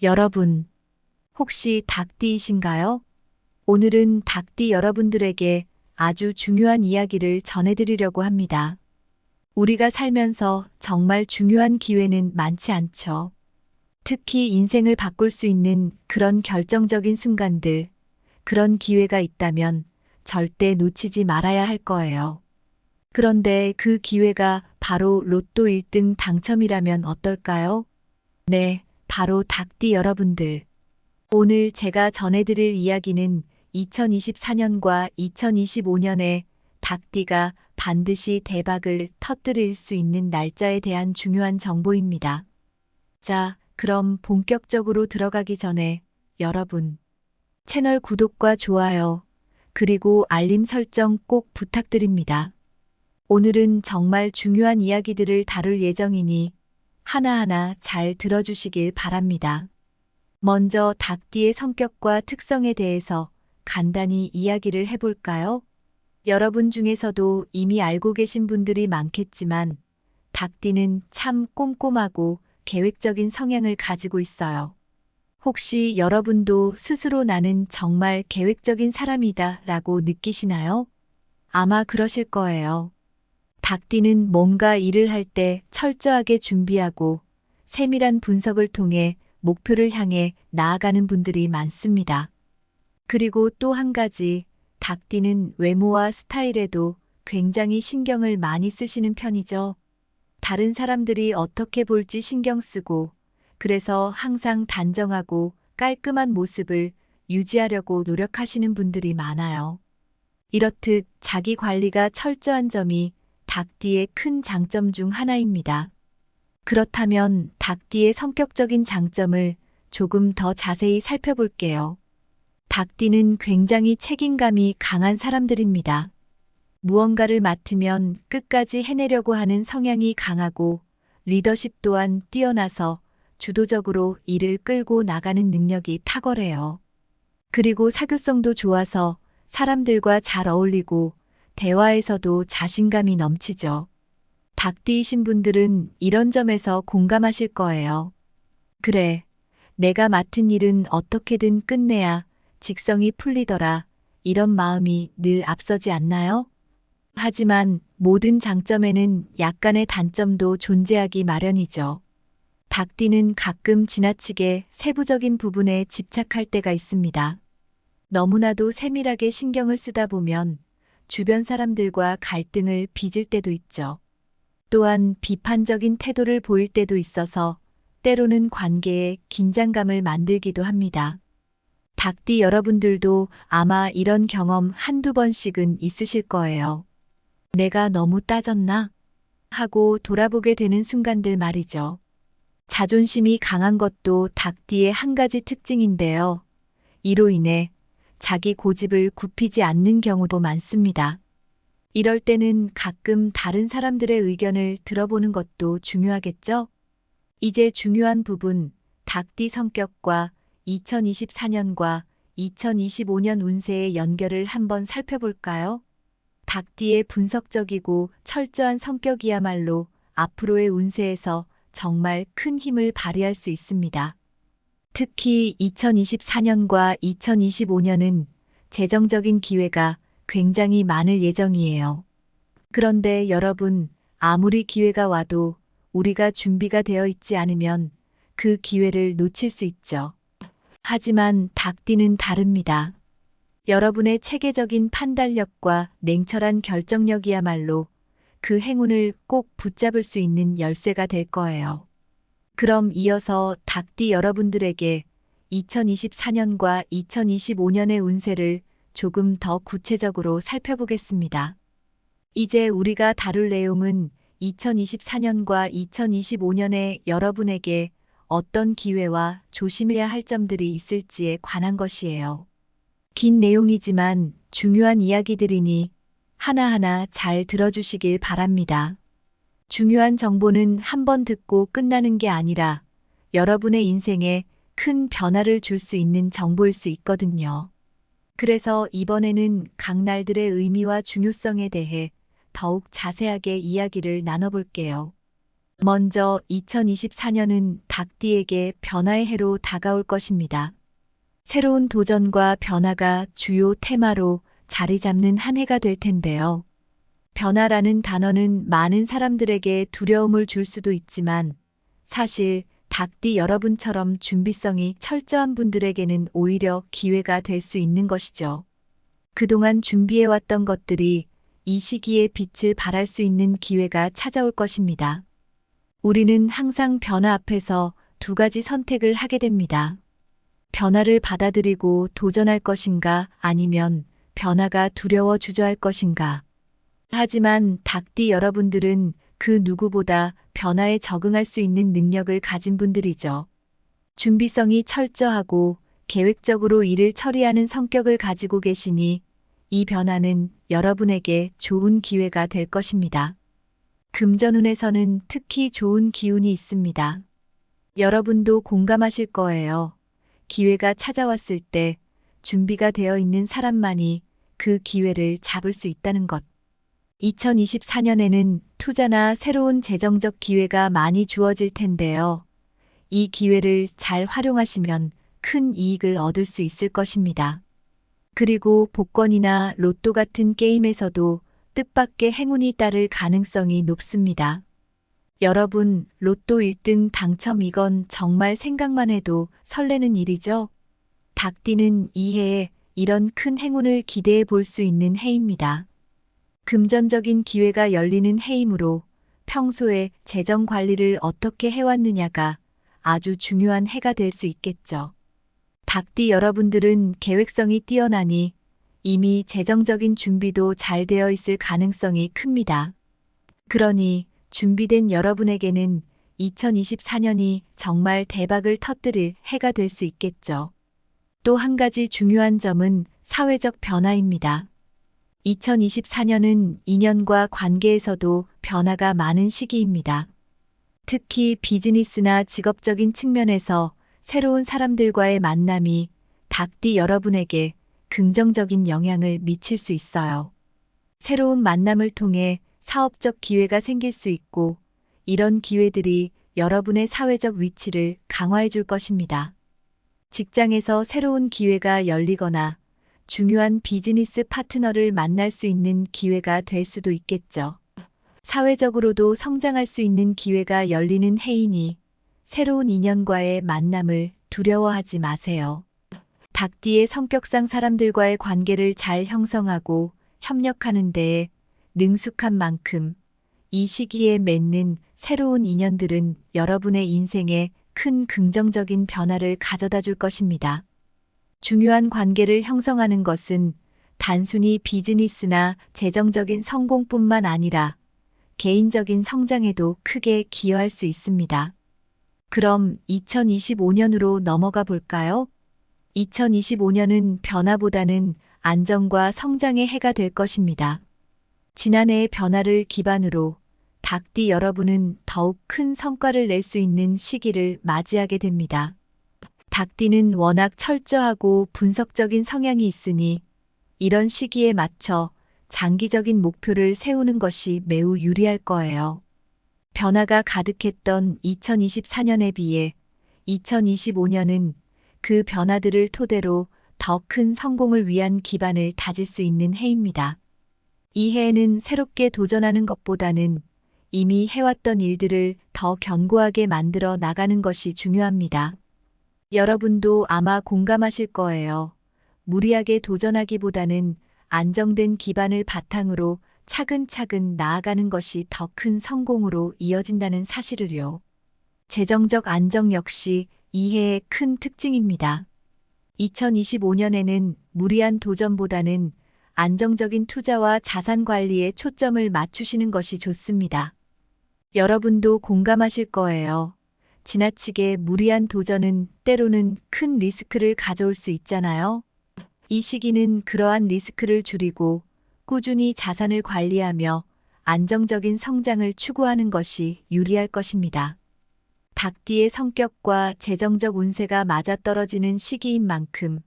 여러분, 혹시 닭띠이신가요? 오늘은 닭띠 여러분들에게 아주 중요한 이야기를 전해드리려고 합니다. 우리가 살면서 정말 중요한 기회는 많지 않죠. 특히 인생을 바꿀 수 있는 그런 결정적인 순간들, 그런 기회가 있다면 절대 놓치지 말아야 할 거예요. 그런데 그 기회가 바로 로또 1등 당첨이라면 어떨까요? 네, 바로 닭띠 여러분들. 오늘 제가 전해드릴 이야기는 2024년과 2025년에 닭띠가 반드시 대박을 터뜨릴 수 있는 날짜에 대한 중요한 정보입니다. 자, 그럼 본격적으로 들어가기 전에 여러분, 채널 구독과 좋아요, 그리고 알림 설정 꼭 부탁드립니다. 오늘은 정말 중요한 이야기들을 다룰 예정이니 하나하나 잘 들어주시길 바랍니다. 먼저 닭띠의 성격과 특성에 대해서 간단히 이야기를 해볼까요? 여러분 중에서도 이미 알고 계신 분들이 많겠지만 닭띠는 참 꼼꼼하고 계획적인 성향을 가지고 있어요. 혹시 여러분도 스스로 나는 정말 계획적인 사람이다 라고 느끼시나요? 아마 그러실 거예요. 닭띠는 뭔가 일을 할 때 철저하게 준비하고 세밀한 분석을 통해 목표를 향해 나아가는 분들이 많습니다. 그리고 또 한 가지, 닭띠는 외모와 스타일에도 굉장히 신경을 많이 쓰시는 편이죠. 다른 사람들이 어떻게 볼지 신경 쓰고, 그래서 항상 단정하고 깔끔한 모습을 유지하려고 노력하시는 분들이 많아요. 이렇듯 자기 관리가 철저한 점이 닭띠의 큰 장점 중 하나입니다. 그렇다면 닭띠의 성격적인 장점을 조금 더 자세히 살펴볼게요. 닭띠는 굉장히 책임감이 강한 사람들입니다. 무언가를 맡으면 끝까지 해내려고 하는 성향이 강하고 리더십 또한 뛰어나서 주도적으로 일을 끌고 나가는 능력이 탁월해요. 그리고 사교성도 좋아서 사람들과 잘 어울리고 대화에서도 자신감이 넘치죠. 닭띠이신 분들은 이런 점에서 공감하실 거예요. 그래, 내가 맡은 일은 어떻게든 끝내야 직성이 풀리더라. 이런 마음이 늘 앞서지 않나요? 하지만 모든 장점에는 약간의 단점도 존재하기 마련이죠. 닭띠는 가끔 지나치게 세부적인 부분에 집착할 때가 있습니다. 너무나도 세밀하게 신경을 쓰다 보면 주변 사람들과 갈등을 빚을 때도 있죠. 또한 비판적인 태도를 보일 때도 있어서 때로는 관계에 긴장감을 만들기도 합니다. 닭띠 여러분들도 아마 이런 경험 한두 번씩은 있으실 거예요. 내가 너무 따졌나? 하고 돌아보게 되는 순간들 말이죠. 자존심이 강한 것도 닭띠의 한 가지 특징인데요. 이로 인해 자기 고집을 굽히지 않는 경우도 많습니다. 이럴 때는 가끔 다른 사람들의 의견을 들어보는 것도 중요하겠죠? 이제 중요한 부분, 닭띠 성격과 2024년과 2025년 운세의 연결을 한번 살펴볼까요? 닭띠의 분석적이고 철저한 성격이야말로 앞으로의 운세에서 정말 큰 힘을 발휘할 수 있습니다. 특히 2024년과 2025년은 재정적인 기회가 굉장히 많을 예정이에요. 그런데 여러분, 아무리 기회가 와도 우리가 준비가 되어 있지 않으면 그 기회를 놓칠 수 있죠. 하지만 닭띠는 다릅니다. 여러분의 체계적인 판단력과 냉철한 결정력이야말로 그 행운을 꼭 붙잡을 수 있는 열쇠가 될 거예요. 그럼 이어서 닭띠 여러분들에게 2024년과 2025년의 운세를 조금 더 구체적으로 살펴보겠습니다. 이제 우리가 다룰 내용은 2024년과 2025년에 여러분에게 어떤 기회와 조심해야 할 점들이 있을지에 관한 것이에요. 긴 내용이지만 중요한 이야기들이니 하나하나 잘 들어주시길 바랍니다. 중요한 정보는 한 번 듣고 끝나는 게 아니라 여러분의 인생에 큰 변화를 줄 수 있는 정보일 수 있거든요. 그래서 이번에는 각 날들의 의미와 중요성에 대해 더욱 자세하게 이야기를 나눠볼게요. 먼저 2024년은 닭띠에게 변화의 해로 다가올 것입니다. 새로운 도전과 변화가 주요 테마로 자리 잡는 한 해가 될 텐데요. 변화라는 단어는 많은 사람들에게 두려움을 줄 수도 있지만 사실 닭띠 여러분처럼 준비성이 철저한 분들에게는 오히려 기회가 될 수 있는 것이죠. 그동안 준비해왔던 것들이 이 시기에 빛을 발할 수 있는 기회가 찾아올 것입니다. 우리는 항상 변화 앞에서 두 가지 선택을 하게 됩니다. 변화를 받아들이고 도전할 것인가 아니면 변화가 두려워 주저할 것인가. 하지만 닭띠 여러분들은 그 누구보다 변화에 적응할 수 있는 능력을 가진 분들이죠. 준비성이 철저하고 계획적으로 일을 처리하는 성격을 가지고 계시니 이 변화는 여러분에게 좋은 기회가 될 것입니다. 금전운에서는 특히 좋은 기운이 있습니다. 여러분도 공감하실 거예요. 기회가 찾아왔을 때 준비가 되어 있는 사람만이 그 기회를 잡을 수 있다는 것. 2024년에는 투자나 새로운 재정적 기회가 많이 주어질 텐데요. 이 기회를 잘 활용하시면 큰 이익을 얻을 수 있을 것입니다. 그리고 복권이나 로또 같은 게임에서도 뜻밖의 행운이 따를 가능성이 높습니다. 여러분, 로또 1등 당첨 이건 정말 생각만 해도 설레는 일이죠? 닭띠는 이 해에 이런 큰 행운을 기대해 볼 수 있는 해입니다. 금전적인 기회가 열리는 해이므로 평소에 재정 관리를 어떻게 해왔느냐가 아주 중요한 해가 될 수 있겠죠. 닭띠 여러분들은 계획성이 뛰어나니 이미 재정적인 준비도 잘 되어 있을 가능성이 큽니다. 그러니 준비된 여러분에게는 2024년이 정말 대박을 터뜨릴 해가 될 수 있겠죠. 또 한 가지 중요한 점은 사회적 변화입니다. 2024년은 인연과 관계에서도 변화가 많은 시기입니다. 특히 비즈니스나 직업적인 측면에서 새로운 사람들과의 만남이 닭띠 여러분에게 긍정적인 영향을 미칠 수 있어요. 새로운 만남을 통해 사업적 기회가 생길 수 있고 이런 기회들이 여러분의 사회적 위치를 강화해 줄 것입니다. 직장에서 새로운 기회가 열리거나 중요한 비즈니스 파트너를 만날 수 있는 기회가 될 수도 있겠죠. 사회적으로도 성장할 수 있는 기회가 열리는 해이니 새로운 인연과의 만남을 두려워하지 마세요. 닭띠의 성격상 사람들과의 관계를 잘 형성하고 협력하는 데에 능숙한 만큼 이 시기에 맺는 새로운 인연들은 여러분의 인생에 큰 긍정적인 변화를 가져다 줄 것입니다. 중요한 관계를 형성하는 것은 단순히 비즈니스나 재정적인 성공뿐만 아니라 개인적인 성장에도 크게 기여할 수 있습니다. 그럼 2025년으로 넘어가 볼까요? 2025년은 변화보다는 안정과 성장의 해가 될 것입니다. 지난해의 변화를 기반으로 닭띠 여러분은 더욱 큰 성과를 낼 수 있는 시기를 맞이하게 됩니다. 닭띠는 워낙 철저하고 분석적인 성향이 있으니 이런 시기에 맞춰 장기적인 목표를 세우는 것이 매우 유리할 거예요. 변화가 가득했던 2024년에 비해 2025년은 그 변화들을 토대로 더 큰 성공을 위한 기반을 다질 수 있는 해입니다. 이 해에는 새롭게 도전하는 것보다는 이미 해왔던 일들을 더 견고하게 만들어 나가는 것이 중요합니다. 여러분도 아마 공감하실 거예요. 무리하게 도전하기보다는 안정된 기반을 바탕으로 차근차근 나아가는 것이 더 큰 성공으로 이어진다는 사실을요. 재정적 안정 역시 이 해의 큰 특징입니다. 2025년에는 무리한 도전보다는 안정적인 투자와 자산 관리에 초점을 맞추시는 것이 좋습니다. 여러분도 공감하실 거예요. 지나치게 무리한 도전은 때로는 큰 리스크를 가져올 수 있잖아요. 이 시기는 그러한 리스크를 줄이고 꾸준히 자산을 관리하며 안정적인 성장을 추구하는 것이 유리할 것입니다. 닭띠의 성격과 재정적 운세가 맞아떨어지는 시기인 만큼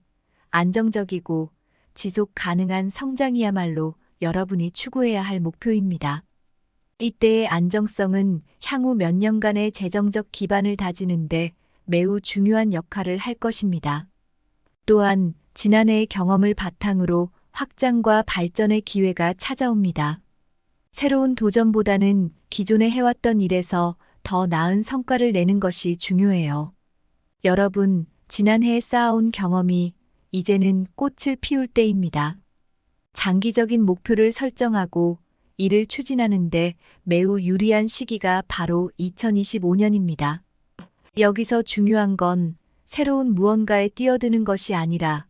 안정적이고 지속 가능한 성장이야말로 여러분이 추구해야 할 목표입니다. 이때의 안정성은 향후 몇 년간의 재정적 기반을 다지는데 매우 중요한 역할을 할 것입니다. 또한 지난해의 경험을 바탕으로 확장과 발전의 기회가 찾아옵니다. 새로운 도전보다는 기존에 해왔던 일에서 더 나은 성과를 내는 것이 중요해요. 여러분, 지난해에 쌓아온 경험이 이제는 꽃을 피울 때입니다. 장기적인 목표를 설정하고 이를 추진하는데 매우 유리한 시기가 바로 2025년입니다. 여기서 중요한 건 새로운 무언가에 뛰어드는 것이 아니라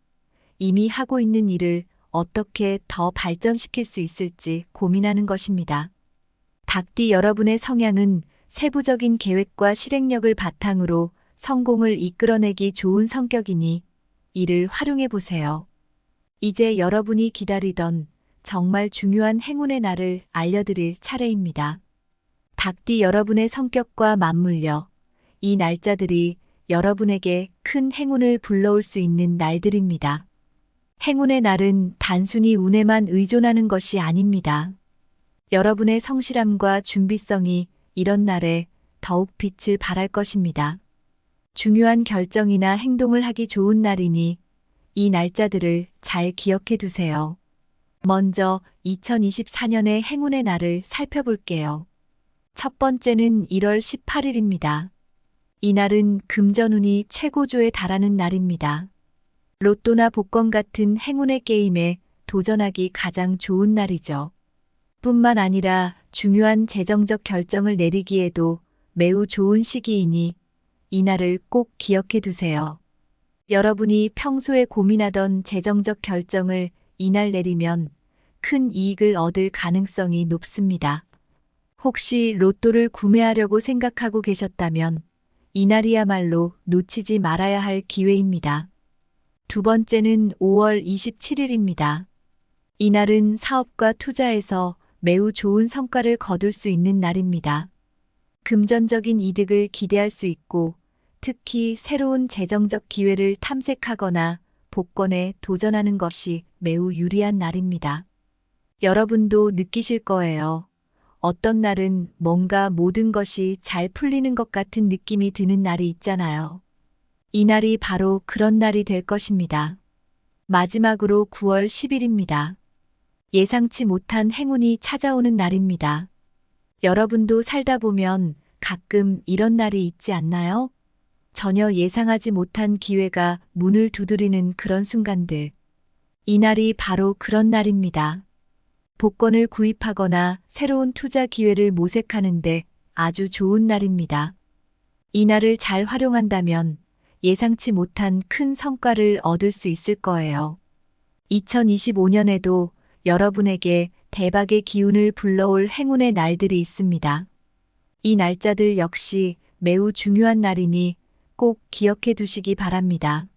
이미 하고 있는 일을 어떻게 더 발전시킬 수 있을지 고민하는 것입니다. 닭띠 여러분의 성향은 세부적인 계획과 실행력을 바탕으로 성공을 이끌어내기 좋은 성격이니 이를 활용해 보세요. 이제 여러분이 기다리던 정말 중요한 행운의 날을 알려드릴 차례입니다. 닭띠 여러분의 성격과 맞물려 이 날짜들이 여러분에게 큰 행운을 불러올 수 있는 날들입니다. 행운의 날은 단순히 운에만 의존하는 것이 아닙니다. 여러분의 성실함과 준비성이 이런 날에 더욱 빛을 발할 것입니다. 중요한 결정이나 행동을 하기 좋은 날이니 이 날짜들을 잘 기억해 두세요. 먼저 2024년의 행운의 날을 살펴볼게요. 첫 번째는 1월 18일입니다. 이 날은 금전운이 최고조에 달하는 날입니다. 로또나 복권 같은 행운의 게임에 도전하기 가장 좋은 날이죠. 뿐만 아니라 중요한 재정적 결정을 내리기에도 매우 좋은 시기이니 이 날을 꼭 기억해 두세요. 여러분이 평소에 고민하던 재정적 결정을 이날 내리면 큰 이익을 얻을 가능성이 높습니다. 혹시 로또를 구매하려고 생각하고 계셨다면 이날이야말로 놓치지 말아야 할 기회입니다. 두 번째는 5월 27일입니다. 이날은 사업과 투자에서 매우 좋은 성과를 거둘 수 있는 날입니다. 금전적인 이득을 기대할 수 있고 특히 새로운 재정적 기회를 탐색하거나 복권에 도전하는 것이 매우 유리한 날입니다. 여러분도 느끼실 거예요. 어떤 날은 뭔가 모든 것이 잘 풀리는 것 같은 느낌이 드는 날이 있잖아요. 이 날이 바로 그런 날이 될 것입니다. 마지막으로 9월 10일입니다. 예상치 못한 행운이 찾아오는 날입니다. 여러분도 살다 보면 가끔 이런 날이 있지 않나요? 전혀 예상하지 못한 기회가 문을 두드리는 그런 순간들. 이 날이 바로 그런 날입니다. 복권을 구입하거나 새로운 투자 기회를 모색하는데 아주 좋은 날입니다. 이 날을 잘 활용한다면 예상치 못한 큰 성과를 얻을 수 있을 거예요. 2025년에도 여러분에게 대박의 기운을 불러올 행운의 날들이 있습니다. 이 날짜들 역시 매우 중요한 날이니 꼭 기억해 두시기 바랍니다.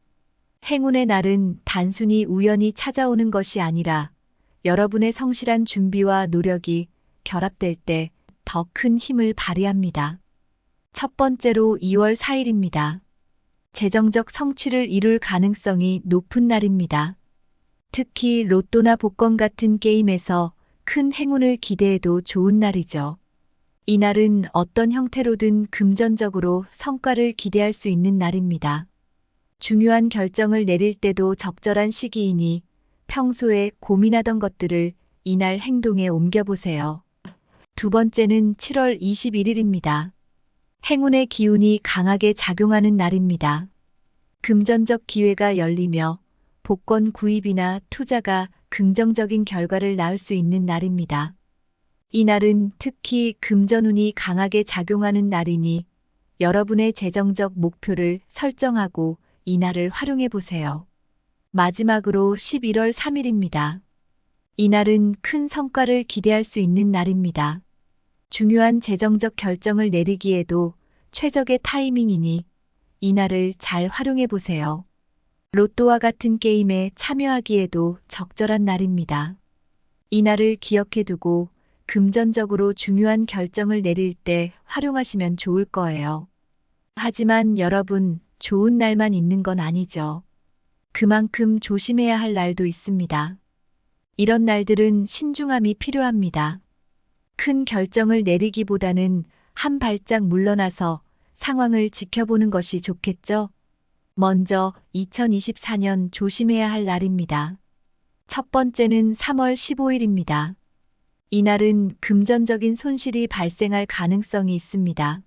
행운의 날은 단순히 우연히 찾아오는 것이 아니라 여러분의 성실한 준비와 노력이 결합될 때 더 큰 힘을 발휘합니다. 첫 번째로 2월 4일입니다. 재정적 성취를 이룰 가능성이 높은 날입니다. 특히 로또나 복권 같은 게임에서 큰 행운을 기대해도 좋은 날이죠. 이 날은 어떤 형태로든 금전적으로 성과를 기대할 수 있는 날입니다. 중요한 결정을 내릴 때도 적절한 시기이니 평소에 고민하던 것들을 이날 행동에 옮겨보세요. 두 번째는 7월 21일입니다. 행운의 기운이 강하게 작용하는 날입니다. 금전적 기회가 열리며 복권 구입이나 투자가 긍정적인 결과를 낳을 수 있는 날입니다. 이 날은 특히 금전운이 강하게 작용하는 날이니 여러분의 재정적 목표를 설정하고 이 날을 활용해 보세요. 마지막으로 11월 3일입니다. 이 날은 큰 성과를 기대할 수 있는 날입니다. 중요한 재정적 결정을 내리기에도 최적의 타이밍이니 이 날을 잘 활용해 보세요. 로또와 같은 게임에 참여하기에도 적절한 날입니다. 이 날을 기억해 두고 금전적으로 중요한 결정을 내릴 때 활용하시면 좋을 거예요. 하지만 여러분, 좋은 날만 있는 건 아니죠. 그만큼 조심해야 할 날도 있습니다. 이런 날들은 신중함이 필요합니다. 큰 결정을 내리기보다는 한 발짝 물러나서 상황을 지켜보는 것이 좋겠죠? 먼저 2024년 조심해야 할 날입니다. 첫 번째는 3월 15일입니다. 이날은 금전적인 손실이 발생할 가능성이 있습니다.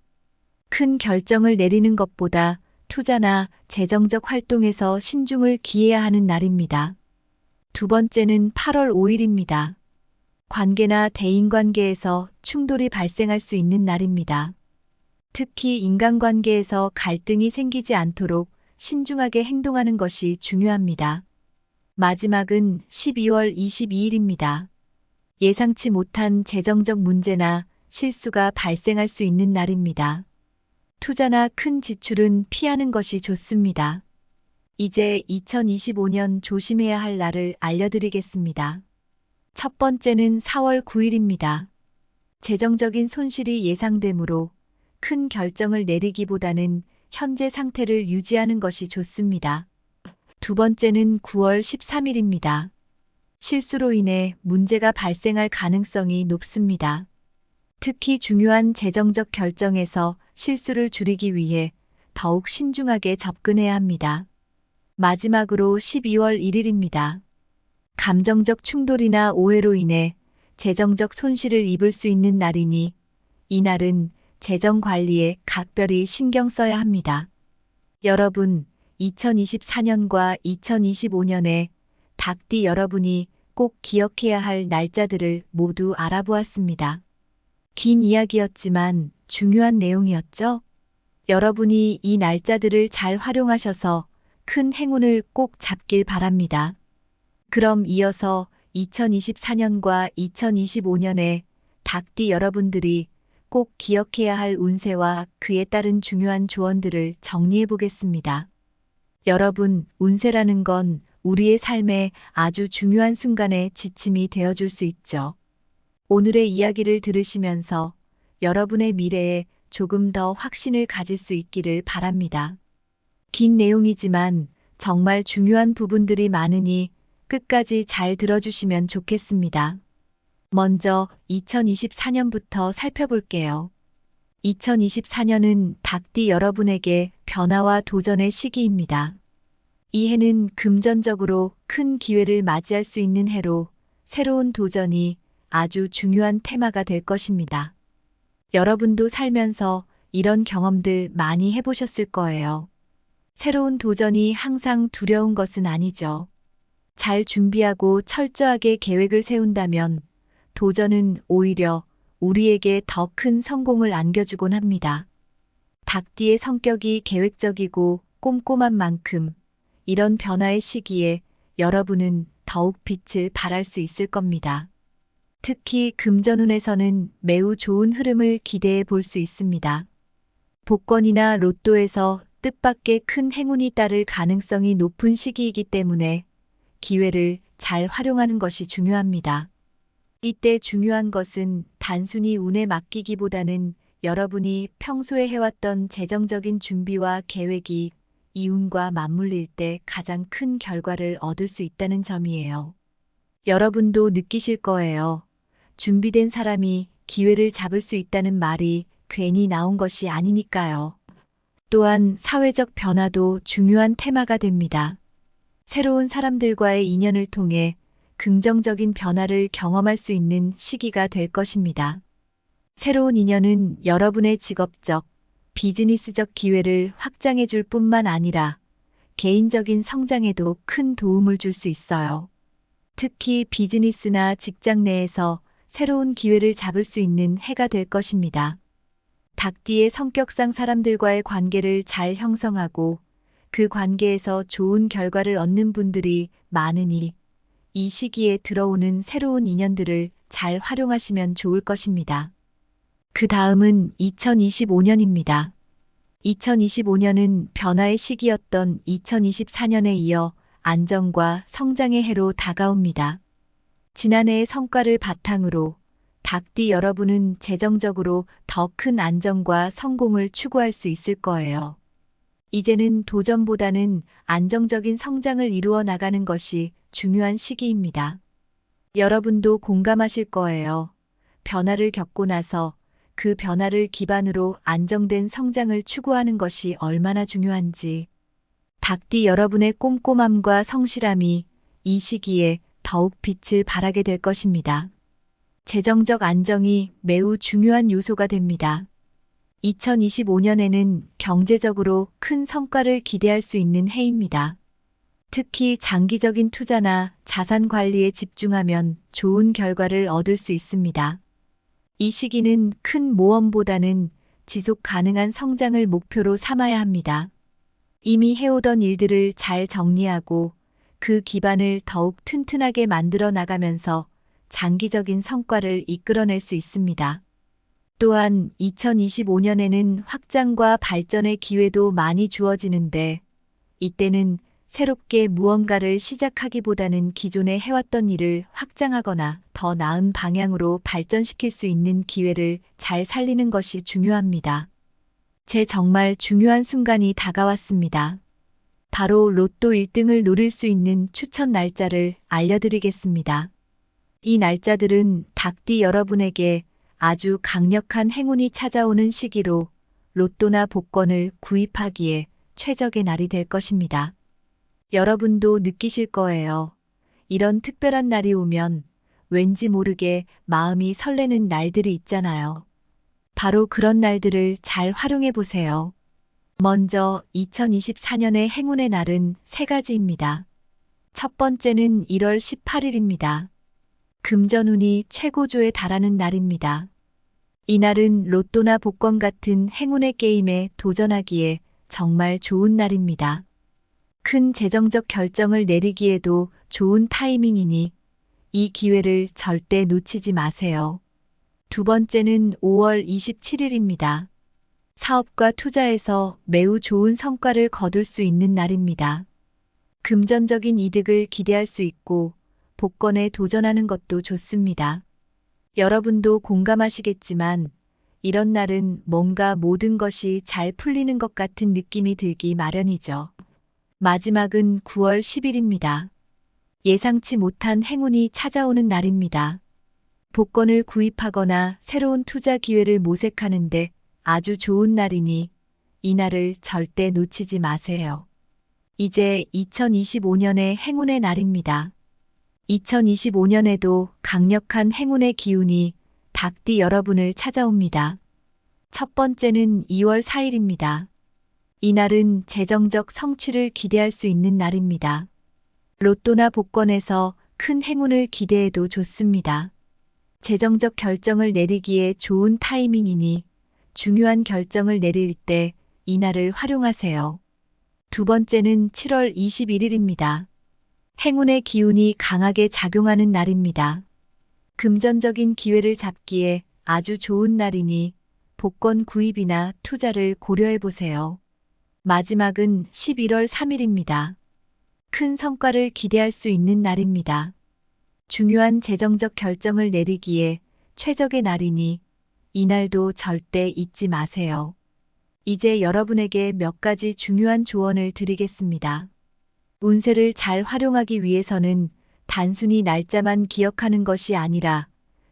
큰 결정을 내리는 것보다 투자나 재정적 활동에서 신중을 기해야 하는 날입니다. 두 번째는 8월 5일입니다. 관계나 대인관계에서 충돌이 발생할 수 있는 날입니다. 특히 인간관계에서 갈등이 생기지 않도록 신중하게 행동하는 것이 중요합니다. 마지막은 12월 22일입니다. 예상치 못한 재정적 문제나 실수가 발생할 수 있는 날입니다. 투자나 큰 지출은 피하는 것이 좋습니다. 이제 2025년 조심해야 할 날을 알려드리겠습니다. 첫 번째는 4월 9일입니다. 재정적인 손실이 예상되므로 큰 결정을 내리기보다는 현재 상태를 유지하는 것이 좋습니다. 두 번째는 9월 13일입니다. 실수로 인해 문제가 발생할 가능성이 높습니다. 특히 중요한 재정적 결정에서 실수를 줄이기 위해 더욱 신중하게 접근해야 합니다. 마지막으로 12월 1일입니다. 감정적 충돌이나 오해로 인해 재정적 손실을 입을 수 있는 날이니 이날은 재정 관리에 각별히 신경 써야 합니다. 여러분, 2024년과 2025년에 닭띠 여러분이 꼭 기억해야 할 날짜들을 모두 알아보았습니다. 긴 이야기였지만 중요한 내용이었죠? 여러분이 이 날짜들을 잘 활용하셔서 큰 행운을 꼭 잡길 바랍니다. 그럼 이어서 2024년과 2025년에 닭띠 여러분들이 꼭 기억해야 할 운세와 그에 따른 중요한 조언들을 정리해 보겠습니다. 여러분, 운세라는 건 우리의 삶에 아주 중요한 순간에 지침이 되어줄 수 있죠. 오늘의 이야기를 들으시면서 여러분의 미래에 조금 더 확신을 가질 수 있기를 바랍니다. 긴 내용이지만 정말 중요한 부분들이 많으니 끝까지 잘 들어주시면 좋겠습니다. 먼저 2024년부터 살펴볼게요. 2024년은 닭띠 여러분에게 변화와 도전의 시기입니다. 이 해는 금전적으로 큰 기회를 맞이할 수 있는 해로 새로운 도전이 아주 중요한 테마가 될 것입니다. 여러분도 살면서 이런 경험들 많이 해보셨을 거예요. 새로운 도전이 항상 두려운 것은 아니죠. 잘 준비하고 철저하게 계획을 세운다면 도전은 오히려 우리에게 더 큰 성공을 안겨주곤 합니다. 닭띠의 성격이 계획적이고 꼼꼼한 만큼 이런 변화의 시기에 여러분은 더욱 빛을 발할 수 있을 겁니다. 특히 금전운에서는 매우 좋은 흐름을 기대해 볼 수 있습니다. 복권이나 로또에서 뜻밖의 큰 행운이 따를 가능성이 높은 시기이기 때문에 기회를 잘 활용하는 것이 중요합니다. 이때 중요한 것은 단순히 운에 맡기기보다는 여러분이 평소에 해왔던 재정적인 준비와 계획이 이 운과 맞물릴 때 가장 큰 결과를 얻을 수 있다는 점이에요. 여러분도 느끼실 거예요. 준비된 사람이 기회를 잡을 수 있다는 말이 괜히 나온 것이 아니니까요. 또한 사회적 변화도 중요한 테마가 됩니다. 새로운 사람들과의 인연을 통해 긍정적인 변화를 경험할 수 있는 시기가 될 것입니다. 새로운 인연은 여러분의 직업적, 비즈니스적 기회를 확장해 줄 뿐만 아니라 개인적인 성장에도 큰 도움을 줄 수 있어요. 특히 비즈니스나 직장 내에서 새로운 기회를 잡을 수 있는 해가 될 것입니다. 닭띠의 성격상 사람들과의 관계를 잘 형성하고 그 관계에서 좋은 결과를 얻는 분들이 많으니 이 시기에 들어오는 새로운 인연들을 잘 활용하시면 좋을 것입니다. 그 다음은 2025년입니다. 2025년은 변화의 시기였던 2024년에 이어 안정과 성장의 해로 다가옵니다. 지난해의 성과를 바탕으로 닭띠 여러분은 재정적으로 더 큰 안정과 성공을 추구할 수 있을 거예요. 이제는 도전보다는 안정적인 성장을 이루어 나가는 것이 중요한 시기입니다. 여러분도 공감하실 거예요. 변화를 겪고 나서 그 변화를 기반으로 안정된 성장을 추구하는 것이 얼마나 중요한지, 닭띠 여러분의 꼼꼼함과 성실함이 이 시기에 더욱 빛을 발하게 될 것입니다. 재정적 안정이 매우 중요한 요소가 됩니다. 2025년에는 경제적으로 큰 성과를 기대할 수 있는 해입니다. 특히 장기적인 투자나 자산 관리에 집중하면 좋은 결과를 얻을 수 있습니다. 이 시기는 큰 모험보다는 지속 가능한 성장을 목표로 삼아야 합니다. 이미 해오던 일들을 잘 정리하고 그 기반을 더욱 튼튼하게 만들어 나가면서 장기적인 성과를 이끌어낼 수 있습니다. 또한 2025년에는 확장과 발전의 기회도 많이 주어지는데, 이때는 새롭게 무언가를 시작하기보다는 기존에 해왔던 일을 확장하거나 더 나은 방향으로 발전시킬 수 있는 기회를 잘 살리는 것이 중요합니다. 정말 중요한 순간이 다가왔습니다. 바로 로또 1등을 노릴 수 있는 추천 날짜를 알려드리겠습니다. 이 날짜들은 닭띠 여러분에게 아주 강력한 행운이 찾아오는 시기로 로또나 복권을 구입하기에 최적의 날이 될 것입니다. 여러분도 느끼실 거예요. 이런 특별한 날이 오면 왠지 모르게 마음이 설레는 날들이 있잖아요. 바로 그런 날들을 잘 활용해 보세요. 먼저 2024년의 행운의 날은 세 가지입니다. 첫 번째는 1월 18일입니다. 금전운이 최고조에 달하는 날입니다. 이 날은 로또나 복권 같은 행운의 게임에 도전하기에 정말 좋은 날입니다. 큰 재정적 결정을 내리기에도 좋은 타이밍이니 이 기회를 절대 놓치지 마세요. 두 번째는 5월 27일입니다. 사업과 투자에서 매우 좋은 성과를 거둘 수 있는 날입니다. 금전적인 이득을 기대할 수 있고 복권에 도전하는 것도 좋습니다. 여러분도 공감하시겠지만 이런 날은 뭔가 모든 것이 잘 풀리는 것 같은 느낌이 들기 마련이죠. 마지막은 9월 10일입니다. 예상치 못한 행운이 찾아오는 날입니다. 복권을 구입하거나 새로운 투자 기회를 모색하는데 아주 좋은 날이니 이 날을 절대 놓치지 마세요. 이제 2025년의 행운의 날입니다. 2025년에도 강력한 행운의 기운이 닭띠 여러분을 찾아옵니다. 첫 번째는 2월 4일입니다. 이 날은 재정적 성취를 기대할 수 있는 날입니다. 로또나 복권에서 큰 행운을 기대해도 좋습니다. 재정적 결정을 내리기에 좋은 타이밍이니 중요한 결정을 내릴 때 이 날을 활용하세요. 두 번째는 7월 21일입니다. 행운의 기운이 강하게 작용하는 날입니다. 금전적인 기회를 잡기에 아주 좋은 날이니 복권 구입이나 투자를 고려해 보세요. 마지막은 11월 3일입니다. 큰 성과를 기대할 수 있는 날입니다. 중요한 재정적 결정을 내리기에 최적의 날이니 이 날도 절대 잊지 마세요. 이제 여러분에게 몇 가지 중요한 조언을 드리겠습니다. 운세를 잘 활용하기 위해서는 단순히 날짜만 기억하는 것이 아니라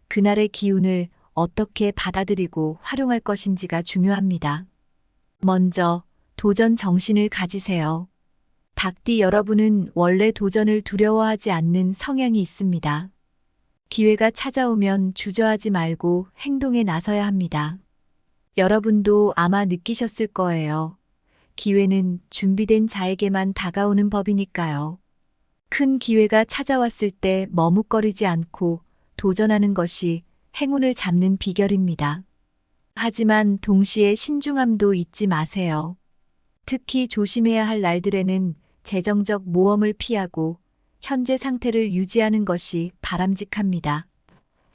그날의 기운을 어떻게 받아들이고 활용할 것인지가 중요합니다. 먼저 도전 정신을 가지세요. 닭띠 여러분은 원래 도전을 두려워하지 않는 성향이 있습니다. 기회가 찾아오면 주저하지 말고 행동에 나서야 합니다. 여러분도 아마 느끼셨을 거예요. 기회는 준비된 자에게만 다가오는 법이니까요. 큰 기회가 찾아왔을 때 머뭇거리지 않고 도전하는 것이 행운을 잡는 비결입니다. 하지만 동시에 신중함도 잊지 마세요. 특히 조심해야 할 날들에는 재정적 모험을 피하고 현재 상태를 유지하는 것이 바람직합니다.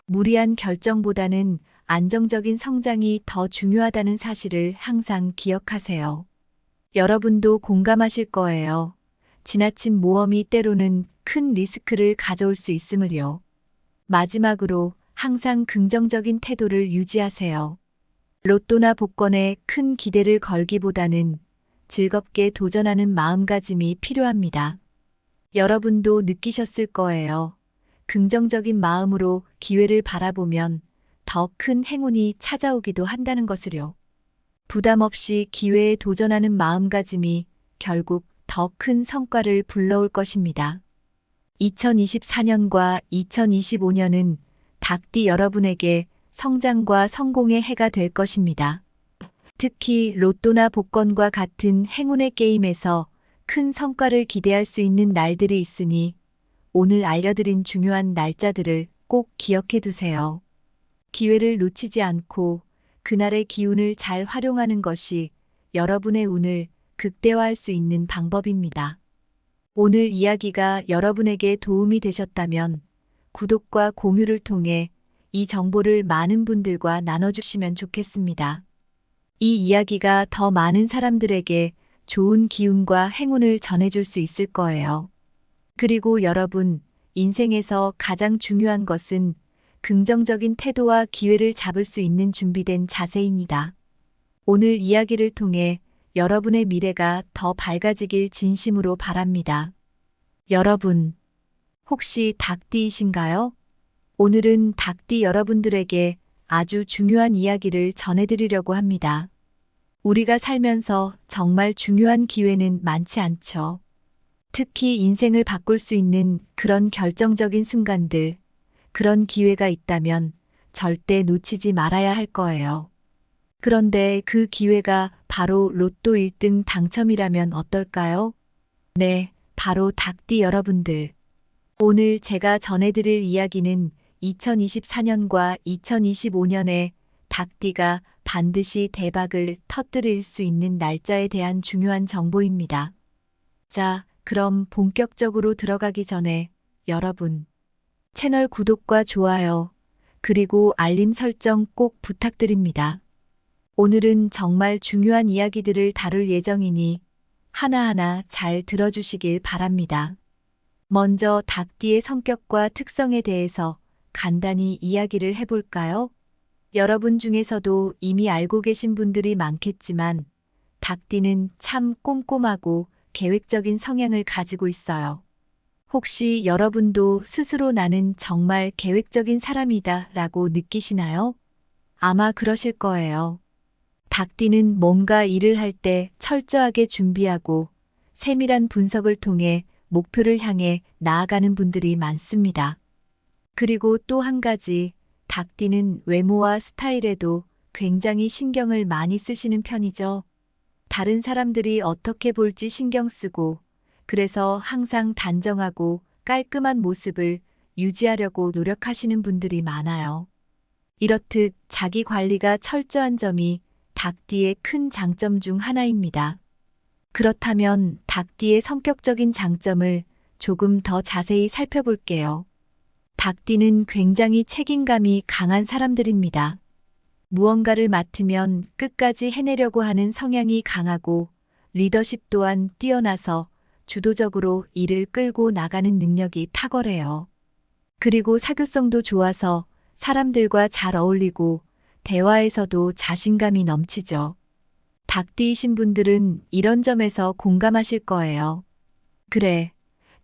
무리한 결정보다는 안정적인 성장이 더 중요하다는 사실을 항상 기억하세요. 여러분도 공감하실 거예요. 지나친 모험이 때로는 큰 리스크를 가져올 수 있으므요. 마지막으로 항상 긍정적인 태도를 유지하세요. 로또나 복권에 큰 기대를 걸기보다는 즐겁게 도전하는 마음가짐이 필요합니다. 여러분도 느끼셨을 거예요. 긍정적인 마음으로 기회를 바라보면 더 큰 행운이 찾아오기도 한다는 것을요. 부담 없이 기회에 도전하는 마음가짐이 결국 더 큰 성과를 불러올 것입니다. 2024년과 2025년은 닭띠 여러분에게 성장과 성공의 해가 될 것입니다. 특히 로또나 복권과 같은 행운의 게임에서 큰 성과를 기대할 수 있는 날들이 있으니 오늘 알려드린 중요한 날짜들을 꼭 기억해 두세요. 기회를 놓치지 않고 그날의 기운을 잘 활용하는 것이 여러분의 운을 극대화할 수 있는 방법입니다. 오늘 이야기가 여러분에게 도움이 되셨다면 구독과 공유를 통해 이 정보를 많은 분들과 나눠주시면 좋겠습니다. 이 이야기가 더 많은 사람들에게 좋은 기운과 행운을 전해줄 수 있을 거예요. 그리고 여러분, 인생에서 가장 중요한 것은 긍정적인 태도와 기회를 잡을 수 있는 준비된 자세입니다. 오늘 이야기를 통해 여러분의 미래가 더 밝아지길 진심으로 바랍니다. 여러분, 혹시 닭띠이신가요? 오늘은 닭띠 여러분들에게 아주 중요한 이야기를 전해드리려고 합니다. 우리가 살면서 정말 중요한 기회는 많지 않죠. 특히 인생을 바꿀 수 있는 그런 결정적인 순간들, 그런 기회가 있다면 절대 놓치지 말아야 할 거예요. 그런데 그 기회가 바로 로또 1등 당첨이라면 어떨까요? 네, 바로 닭띠 여러분들. 오늘 제가 전해드릴 이야기는 2024년과 2025년에 닭띠가 반드시 대박을 터뜨릴 수 있는 날짜에 대한 중요한 정보입니다. 자, 그럼 본격적으로 들어가기 전에 여러분, 채널 구독과 좋아요, 그리고 알림 설정 꼭 부탁드립니다. 오늘은 정말 중요한 이야기들을 다룰 예정이니 하나하나 잘 들어주시길 바랍니다. 먼저 닭띠의 성격과 특성에 대해서 간단히 이야기를 해볼까요? 여러분 중에서도 이미 알고 계신 분들이 많겠지만 닭띠는 참 꼼꼼하고 계획적인 성향을 가지고 있어요. 혹시 여러분도 스스로 나는 정말 계획적인 사람이다 라고 느끼시나요? 아마 그러실 거예요. 닭띠는 뭔가 일을 할 때 철저하게 준비하고 세밀한 분석을 통해 목표를 향해 나아가는 분들이 많습니다. 그리고 또 한 가지, 닭띠는 외모와 스타일에도 굉장히 신경을 많이 쓰시는 편이죠. 다른 사람들이 어떻게 볼지 신경 쓰고, 그래서 항상 단정하고 깔끔한 모습을 유지하려고 노력하시는 분들이 많아요. 이렇듯 자기 관리가 철저한 점이 닭띠의 큰 장점 중 하나입니다. 그렇다면 닭띠의 성격적인 장점을 조금 더 자세히 살펴볼게요. 닭띠는 굉장히 책임감이 강한 사람들입니다. 무언가를 맡으면 끝까지 해내려고 하는 성향이 강하고 리더십 또한 뛰어나서 주도적으로 일을 끌고 나가는 능력이 탁월해요. 그리고 사교성도 좋아서 사람들과 잘 어울리고 대화에서도 자신감이 넘치죠. 닭띠이신 분들은 이런 점에서 공감하실 거예요. 그래,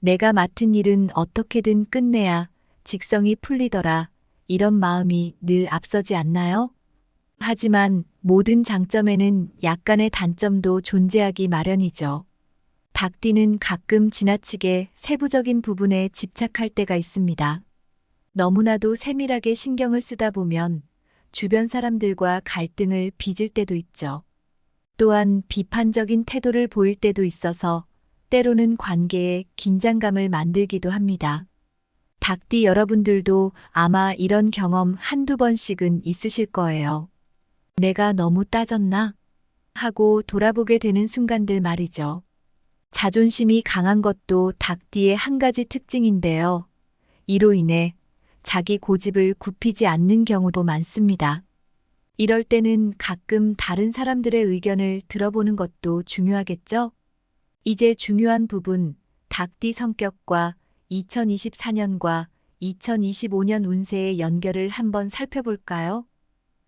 내가 맡은 일은 어떻게든 끝내야 직성이 풀리더라. 이런 마음이 늘 앞서지 않나요? 하지만 모든 장점에는 약간의 단점도 존재하기 마련이죠. 닭띠는 가끔 지나치게 세부적인 부분에 집착할 때가 있습니다. 너무나도 세밀하게 신경을 쓰다 보면 주변 사람들과 갈등을 빚을 때도 있죠. 또한 비판적인 태도를 보일 때도 있어서 때로는 관계에 긴장감을 만들기도 합니다. 닭띠 여러분들도 아마 이런 경험 한두 번씩은 있으실 거예요. 내가 너무 따졌나? 하고 돌아보게 되는 순간들 말이죠. 자존심이 강한 것도 닭띠의 한 가지 특징인데요. 이로 인해 자기 고집을 굽히지 않는 경우도 많습니다. 이럴 때는 가끔 다른 사람들의 의견을 들어보는 것도 중요하겠죠? 이제 중요한 부분, 닭띠 성격과 2024년과 2025년 운세의 연결을 한번 살펴볼까요?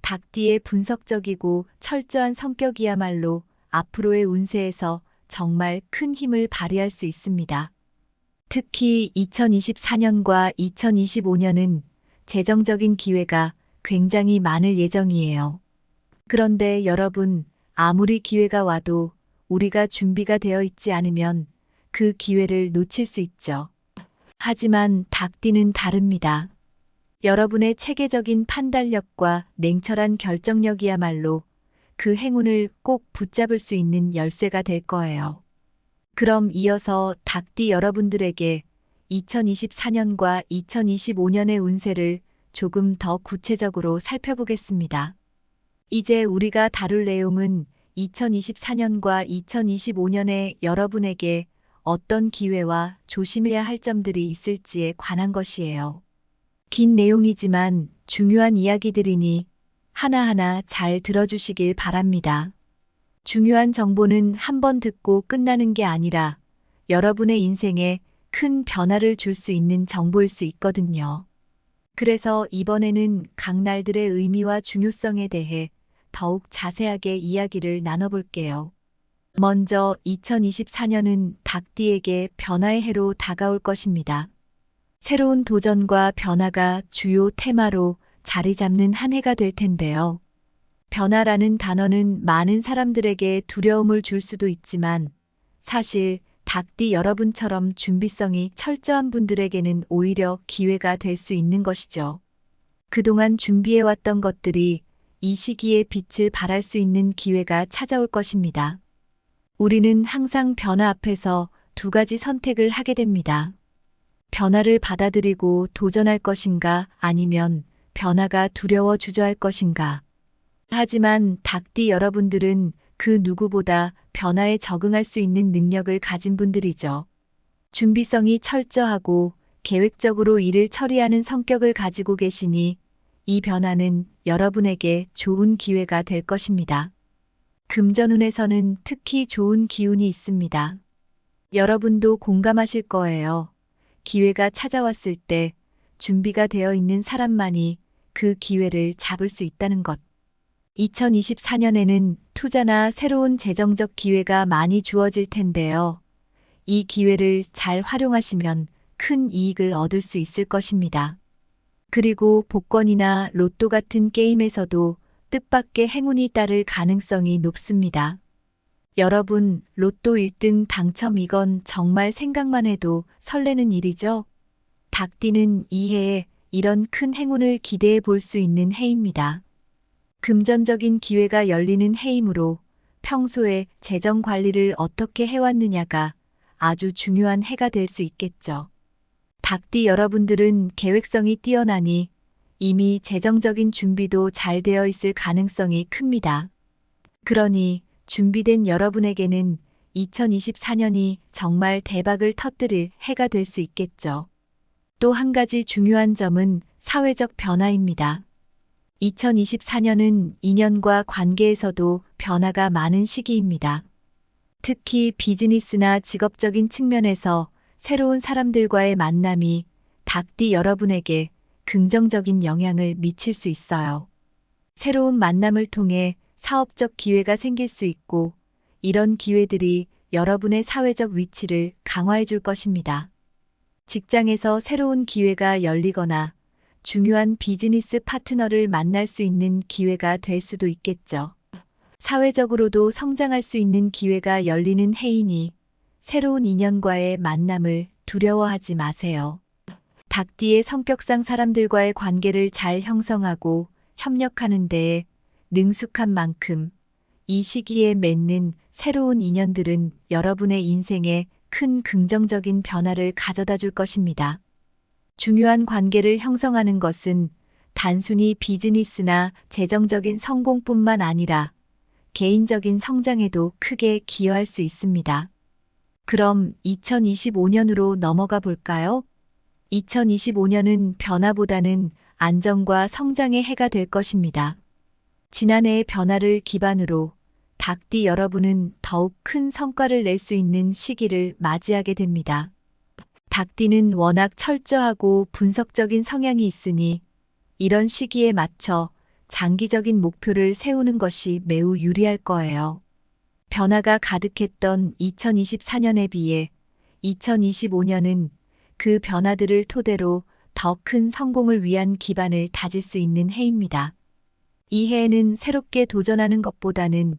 닭띠의 분석적이고 철저한 성격이야말로 앞으로의 운세에서 정말 큰 힘을 발휘할 수 있습니다. 특히 2024년과 2025년은 재정적인 기회가 굉장히 많을 예정이에요. 그런데 여러분, 아무리 기회가 와도 우리가 준비가 되어 있지 않으면 그 기회를 놓칠 수 있죠. 하지만 닭띠는 다릅니다. 여러분의 체계적인 판단력과 냉철한 결정력이야말로 그 행운을 꼭 붙잡을 수 있는 열쇠가 될 거예요. 그럼 이어서 닭띠 여러분들에게 2024년과 2025년의 운세를 조금 더 구체적으로 살펴보겠습니다. 이제 우리가 다룰 내용은 2024년과 2025년에 여러분에게 어떤 기회와 조심해야 할 점들이 있을지에 관한 것이에요. 긴 내용이지만 중요한 이야기들이니 하나하나 잘 들어주시길 바랍니다. 중요한 정보는 한 번 듣고 끝나는 게 아니라 여러분의 인생에 큰 변화를 줄 수 있는 정보일 수 있거든요. 그래서 이번에는 각 날들의 의미와 중요성에 대해 더욱 자세하게 이야기를 나눠볼게요. 먼저 2024년은 닭띠에게 변화의 해로 다가올 것입니다. 새로운 도전과 변화가 주요 테마로 자리 잡는 한 해가 될 텐데요. 변화라는 단어는 많은 사람들에게 두려움을 줄 수도 있지만 사실 닭띠 여러분처럼 준비성이 철저한 분들에게는 오히려 기회가 될 수 있는 것이죠. 그동안 준비해왔던 것들이 이 시기에 빛을 발할 수 있는 기회가 찾아올 것입니다. 우리는 항상 변화 앞에서 두 가지 선택을 하게 됩니다. 변화를 받아들이고 도전할 것인가 아니면 변화가 두려워 주저할 것인가. 하지만 닭띠 여러분들은 그 누구보다 변화에 적응할 수 있는 능력을 가진 분들이죠. 준비성이 철저하고 계획적으로 일을 처리하는 성격을 가지고 계시니 이 변화는 여러분에게 좋은 기회가 될 것입니다. 금전운에서는 특히 좋은 기운이 있습니다. 여러분도 공감하실 거예요. 기회가 찾아왔을 때 준비가 되어 있는 사람만이 그 기회를 잡을 수 있다는 것. 2024년에는 투자나 새로운 재정적 기회가 많이 주어질 텐데요. 이 기회를 잘 활용하시면 큰 이익을 얻을 수 있을 것입니다. 그리고 복권이나 로또 같은 게임에서도 뜻밖의 행운이 따를 가능성이 높습니다. 여러분, 로또 1등 당첨 이건 정말 생각만 해도 설레는 일이죠? 닭띠는 이 해에 이런 큰 행운을 기대해 볼 수 있는 해입니다. 금전적인 기회가 열리는 해이므로 평소에 재정 관리를 어떻게 해왔느냐가 아주 중요한 해가 될 수 있겠죠. 닭띠 여러분들은 계획성이 뛰어나니 이미 재정적인 준비도 잘 되어 있을 가능성이 큽니다. 그러니 준비된 여러분에게는 2024년이 정말 대박을 터뜨릴 해가 될 수 있겠죠. 또 한 가지 중요한 점은 사회적 변화입니다. 2024년은 인연과 관계에서도 변화가 많은 시기입니다. 특히 비즈니스나 직업적인 측면에서 새로운 사람들과의 만남이 닭띠 여러분에게 긍정적인 영향을 미칠 수 있어요. 새로운 만남을 통해 사업적 기회가 생길 수 있고 이런 기회들이 여러분의 사회적 위치를 강화해 줄 것입니다. 직장에서 새로운 기회가 열리거나 중요한 비즈니스 파트너를 만날 수 있는 기회가 될 수도 있겠죠. 사회적으로도 성장할 수 있는 기회가 열리는 해이니 새로운 인연과의 만남을 두려워하지 마세요. 닭띠의 성격상 사람들과의 관계를 잘 형성하고 협력하는 데에 능숙한 만큼 이 시기에 맺는 새로운 인연들은 여러분의 인생에 큰 긍정적인 변화를 가져다 줄 것입니다. 중요한 관계를 형성하는 것은 단순히 비즈니스나 재정적인 성공뿐만 아니라 개인적인 성장에도 크게 기여할 수 있습니다. 그럼 2025년으로 넘어가 볼까요? 2025년은 변화보다는 안정과 성장의 해가 될 것입니다. 지난해의 변화를 기반으로 닭띠 여러분은 더욱 큰 성과를 낼 수 있는 시기를 맞이하게 됩니다. 닭띠는 워낙 철저하고 분석적인 성향이 있으니 이런 시기에 맞춰 장기적인 목표를 세우는 것이 매우 유리할 거예요. 변화가 가득했던 2024년에 비해 2025년은 그 변화들을 토대로 더 큰 성공을 위한 기반을 다질 수 있는 해입니다. 이 해에는 새롭게 도전하는 것보다는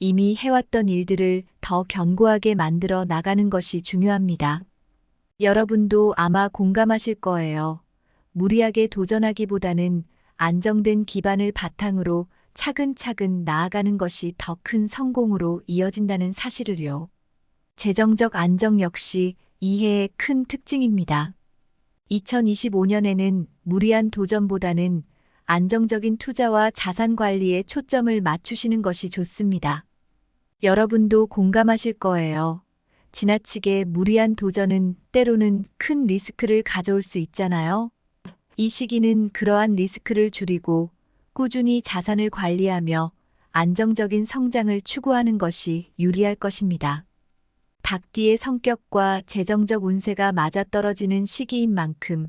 이미 해왔던 일들을 더 견고하게 만들어 나가는 것이 중요합니다. 여러분도 아마 공감하실 거예요. 무리하게 도전하기보다는 안정된 기반을 바탕으로 차근차근 나아가는 것이 더 큰 성공으로 이어진다는 사실을요. 재정적 안정 역시 이 해의 큰 특징입니다. 2025년에는 무리한 도전보다는 안정적인 투자와 자산 관리에 초점을 맞추시는 것이 좋습니다. 여러분도 공감하실 거예요. 지나치게 무리한 도전은 때로는 큰 리스크를 가져올 수 있잖아요. 이 시기는 그러한 리스크를 줄이고 꾸준히 자산을 관리하며 안정적인 성장을 추구하는 것이 유리할 것입니다. 닭띠의 성격과 재정적 운세가 맞아떨어지는 시기인 만큼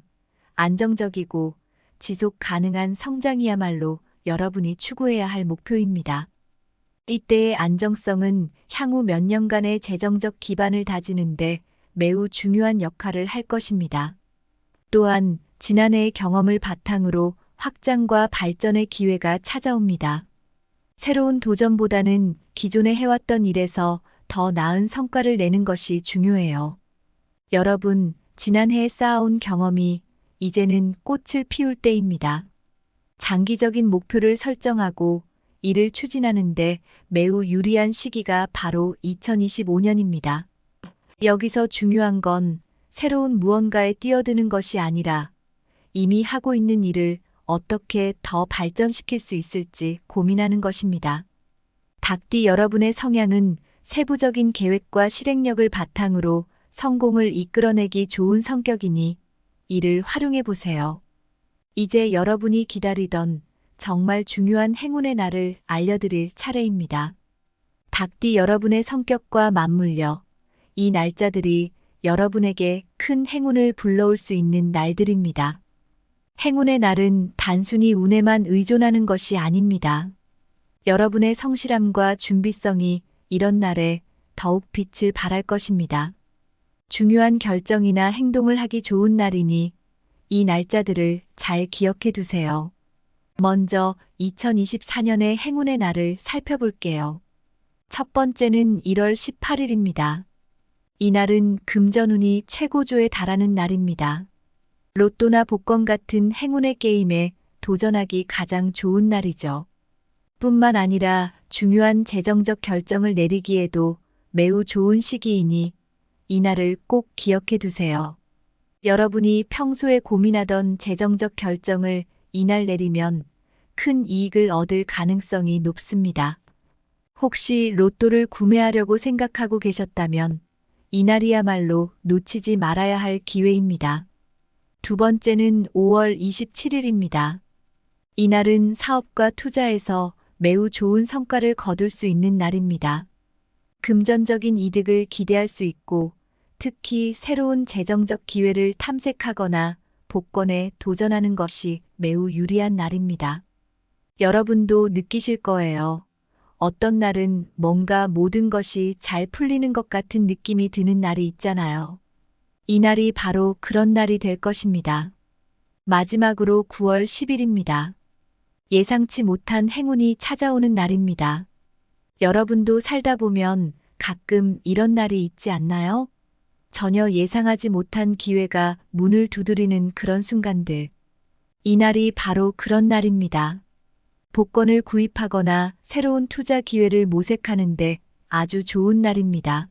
안정적이고 지속 가능한 성장이야말로 여러분이 추구해야 할 목표입니다. 이때의 안정성은 향후 몇 년간의 재정적 기반을 다지는데 매우 중요한 역할을 할 것입니다. 또한 지난해의 경험을 바탕으로 확장과 발전의 기회가 찾아옵니다. 새로운 도전보다는 기존에 해왔던 일에서 더 나은 성과를 내는 것이 중요해요. 여러분, 지난해에 쌓아온 경험이 이제는 꽃을 피울 때입니다. 장기적인 목표를 설정하고 이를 추진하는데 매우 유리한 시기가 바로 2025년입니다. 여기서 중요한 건 새로운 무언가에 뛰어드는 것이 아니라 이미 하고 있는 일을 어떻게 더 발전시킬 수 있을지 고민하는 것입니다. 닭띠 여러분의 성향은 세부적인 계획과 실행력을 바탕으로 성공을 이끌어내기 좋은 성격이니 이를 활용해 보세요. 이제 여러분이 기다리던 정말 중요한 행운의 날을 알려드릴 차례입니다. 닭띠 여러분의 성격과 맞물려 이 날짜들이 여러분에게 큰 행운을 불러올 수 있는 날들입니다. 행운의 날은 단순히 운에만 의존하는 것이 아닙니다. 여러분의 성실함과 준비성이 이런 날에 더욱 빛을 발할 것입니다. 중요한 결정이나 행동을 하기 좋은 날이니 이 날짜들을 잘 기억해 두세요. 먼저 2024년의 행운의 날을 살펴볼게요. 첫 번째는 1월 18일입니다. 이 날은 금전운이 최고조에 달하는 날입니다. 로또나 복권 같은 행운의 게임에 도전하기 가장 좋은 날이죠. 뿐만 아니라 중요한 재정적 결정을 내리기에도 매우 좋은 시기이니 이 날을 꼭 기억해 두세요. 여러분이 평소에 고민하던 재정적 결정을 이날 내리면 큰 이익을 얻을 가능성이 높습니다. 혹시 로또를 구매하려고 생각하고 계셨다면 이날이야말로 놓치지 말아야 할 기회입니다. 두 번째는 5월 27일입니다. 이날은 사업과 투자에서 매우 좋은 성과를 거둘 수 있는 날입니다. 금전적인 이득을 기대할 수 있고 특히 새로운 재정적 기회를 탐색하거나 복권에 도전하는 것이 매우 유리한 날입니다. 여러분도 느끼실 거예요. 어떤 날은 뭔가 모든 것이 잘 풀리는 것 같은 느낌이 드는 날이 있잖아요. 이 날이 바로 그런 날이 될 것입니다. 마지막으로 9월 10일입니다. 예상치 못한 행운이 찾아오는 날입니다. 여러분도 살다 보면 가끔 이런 날이 있지 않나요? 전혀 예상하지 못한 기회가 문을 두드리는 그런 순간들. 이 날이 바로 그런 날입니다. 복권을 구입하거나 새로운 투자 기회를 모색하는데 아주 좋은 날입니다.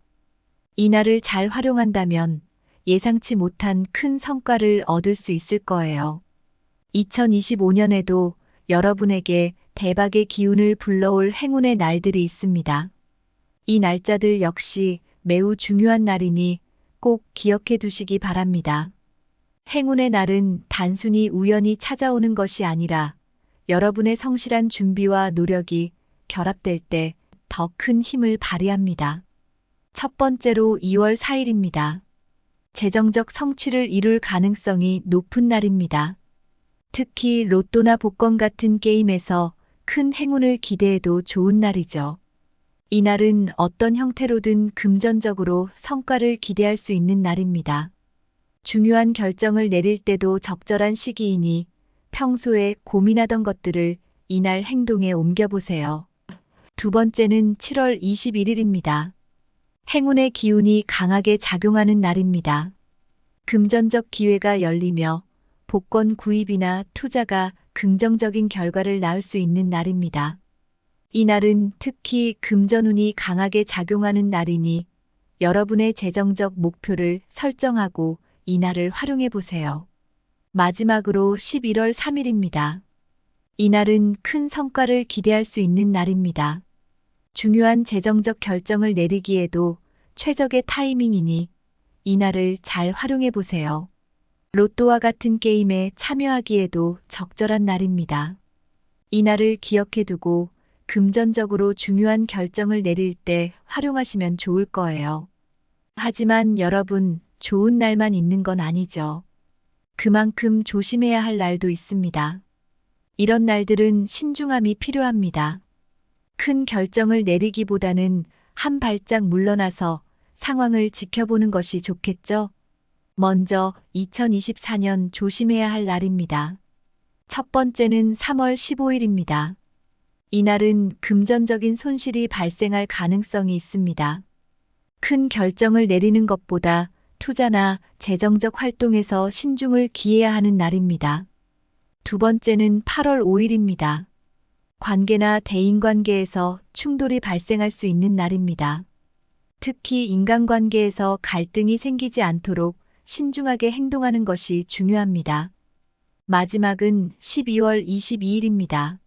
이 날을 잘 활용한다면 예상치 못한 큰 성과를 얻을 수 있을 거예요. 2025년에도 여러분에게 대박의 기운을 불러올 행운의 날들이 있습니다. 이 날짜들 역시 매우 중요한 날이니 꼭 기억해 두시기 바랍니다. 행운의 날은 단순히 우연히 찾아오는 것이 아니라 여러분의 성실한 준비와 노력이 결합될 때 더 큰 힘을 발휘합니다. 첫 번째로 2월 4일입니다. 재정적 성취를 이룰 가능성이 높은 날입니다. 특히 로또나 복권 같은 게임에서 큰 행운을 기대해도 좋은 날이죠. 이 날은 어떤 형태로든 금전적으로 성과를 기대할 수 있는 날입니다. 중요한 결정을 내릴 때도 적절한 시기이니 평소에 고민하던 것들을 이날 행동에 옮겨보세요. 두 번째는 7월 21일입니다. 행운의 기운이 강하게 작용하는 날입니다. 금전적 기회가 열리며 복권 구입이나 투자가 긍정적인 결과를 낳을 수 있는 날입니다. 이 날은 특히 금전운이 강하게 작용하는 날이니 여러분의 재정적 목표를 설정하고 이 날을 활용해 보세요. 마지막으로 11월 3일입니다. 이 날은 큰 성과를 기대할 수 있는 날입니다. 중요한 재정적 결정을 내리기에도 최적의 타이밍이니 이 날을 잘 활용해 보세요. 로또와 같은 게임에 참여하기에도 적절한 날입니다. 이 날을 기억해 두고 금전적으로 중요한 결정을 내릴 때 활용하시면 좋을 거예요. 하지만 여러분, 좋은 날만 있는 건 아니죠. 그만큼 조심해야 할 날도 있습니다. 이런 날들은 신중함이 필요합니다. 큰 결정을 내리기보다는 한 발짝 물러나서 상황을 지켜보는 것이 좋겠죠? 먼저 2024년 조심해야 할 날입니다. 첫 번째는 3월 15일입니다. 이날은 금전적인 손실이 발생할 가능성이 있습니다. 큰 결정을 내리는 것보다 투자나 재정적 활동에서 신중을 기해야 하는 날입니다. 두 번째는 8월 5일입니다. 관계나 대인관계에서 충돌이 발생할 수 있는 날입니다. 특히 인간관계에서 갈등이 생기지 않도록 신중하게 행동하는 것이 중요합니다. 마지막은 12월 22일입니다.